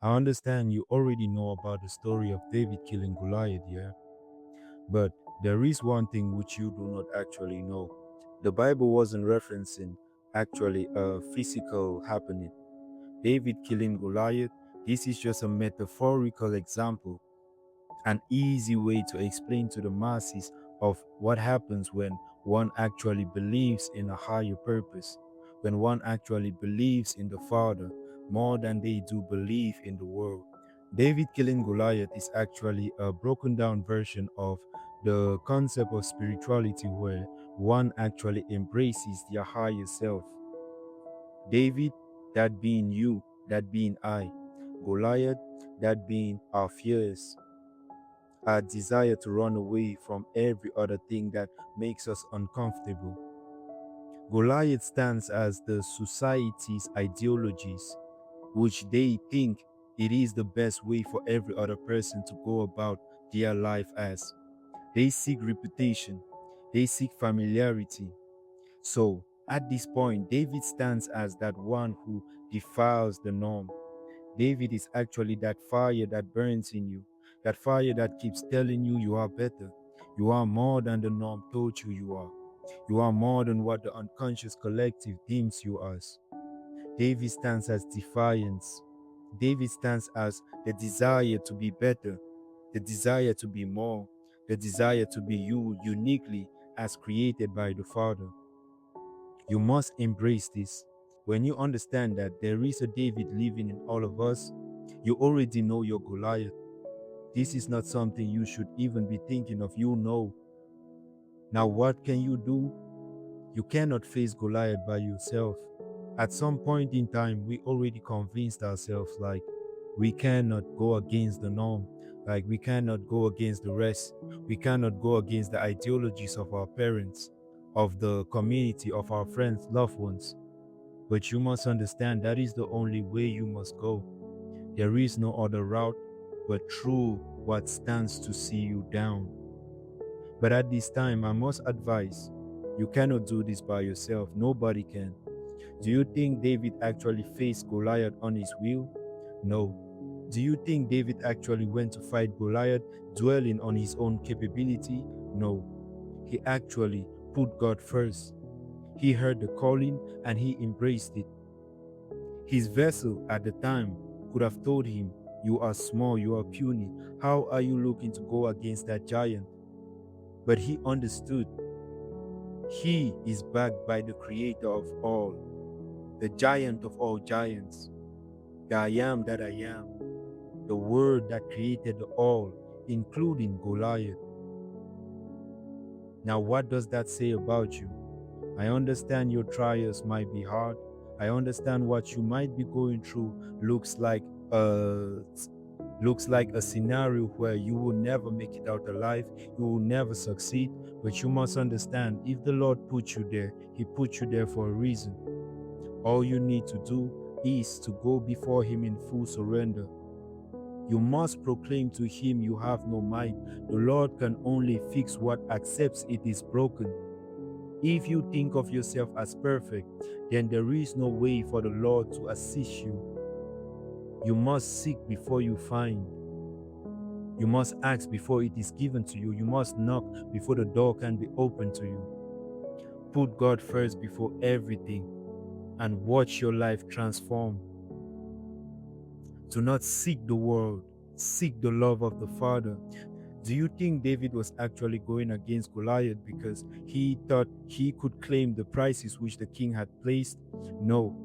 I understand you already know about the story of David killing Goliath, yeah? But there is one thing which you do not actually know. The Bible wasn't referencing actually a physical happening. David killing Goliath, this is just a metaphorical example, an easy way to explain to the masses of what happens when one actually believes in a higher purpose, when one actually believes in the Father more than they do believe in the world. David killing Goliath is actually a broken down version of the concept of spirituality where one actually embraces their higher self. David, that being you, that being I. Goliath, that being our fears, our desire to run away from every other thing that makes us uncomfortable. Goliath stands as the society's ideologies, which they think it is the best way for every other person to go about their life as. They seek reputation, they seek familiarity. So, at this point, David stands as that one who defiles the norm. David is actually that fire that burns in you, that fire that keeps telling you you are better. You are more than the norm told you you are. You are more than what the unconscious collective deems you as. David stands as defiance. David stands as the desire to be better, the desire to be more, the desire to be you uniquely as created by the Father. You must embrace this. When you understand that there is a David living in all of us, you already know your Goliath. This is not something you should even be thinking of. You know. Now, what can you do? You cannot face Goliath by yourself. At some point in time, we already convinced ourselves like we cannot go against the norm, like we cannot go against the rest, we cannot go against the ideologies of our parents, of the community, of our friends, loved ones. But you must understand that is the only way you must go. There is no other route but through what stands to see you down. But at this time, I must advise you cannot do this by yourself. Nobody can. Do you think David actually faced Goliath on his will? No. Do you think David actually went to fight Goliath dwelling on his own capability? No. He actually put God first. He heard the calling and he embraced it. His vessel at the time could have told him, "You are small, you are puny. How are you looking to go against that giant?" But he understood he is backed by the creator of all, the giant of all giants, the I am that I am, the word that created all, including Goliath. Now, what does that say about you? I understand your trials might be hard. I understand what you might be going through a looks like a scenario where you will never make it out alive, you will never succeed. But you must understand, if the Lord put you there, He put you there for a reason. All you need to do is to go before Him in full surrender. You must proclaim to Him you have no might. The Lord can only fix what accepts it is broken. If you think of yourself as perfect, then there is no way for the Lord to assist you. You must seek before you find. You must ask before it is given to you. You must knock before the door can be opened to you. Put God first before everything and watch your life transform. Do not seek the world, seek the love of the Father. Do you think David was actually going against Goliath because he thought he could claim the prices which the king had placed? No.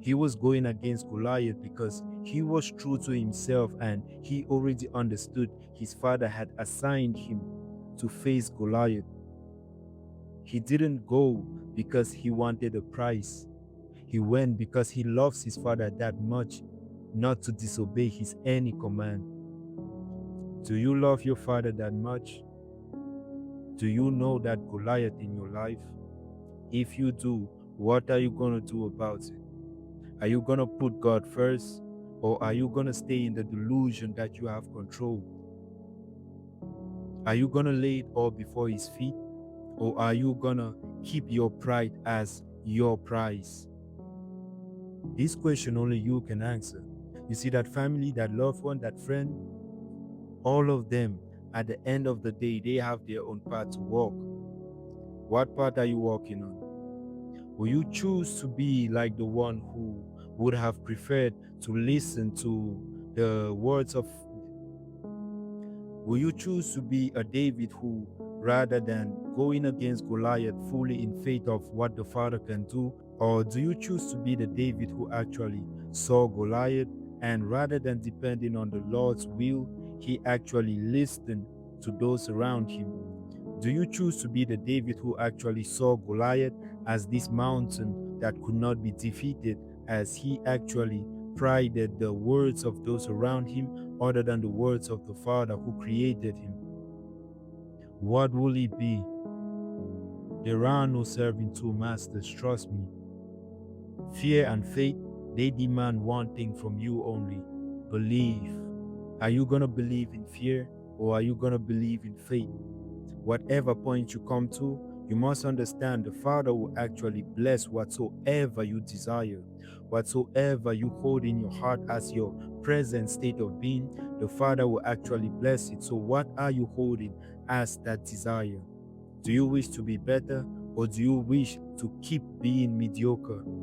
He was going against Goliath because he was true to himself and he already understood his father had assigned him to face Goliath. He didn't go because he wanted a prize. He went because he loves his father that much, not to disobey his any command. Do you love your father that much? Do you know that Goliath in your life? If you do, what are you going to do about it? Are you going to put God first, or are you going to stay in the delusion that you have control? Are you going to lay it all before His feet, or are you going to keep your pride as your prize? This question only you can answer. You see, that family, that loved one, that friend, all of them, at the end of the day, they have their own path to walk. What path are you walking on? Will you choose to be like the one who would have preferred to listen to the words of? Will you choose to be a David who, rather than going against Goliath fully in faith of what the Father can do? Or do you choose to be the David who actually saw Goliath, and rather than depending on the Lord's will, he actually listened to those around him? Do you choose to be the David who actually saw Goliath as this mountain that could not be defeated, as he actually prided the words of those around him other than the words of the Father who created him? What will it be? There are no serving two masters, trust me. Fear and faith, they demand one thing from you only: believe. Are you going to believe in fear, or are you going to believe in faith? Whatever point you come to, you must understand the Father will actually bless whatsoever you desire. Whatsoever you hold in your heart as your present state of being, the Father will actually bless it. So what are you holding as that desire? Do you wish to be better, or do you wish to keep being mediocre?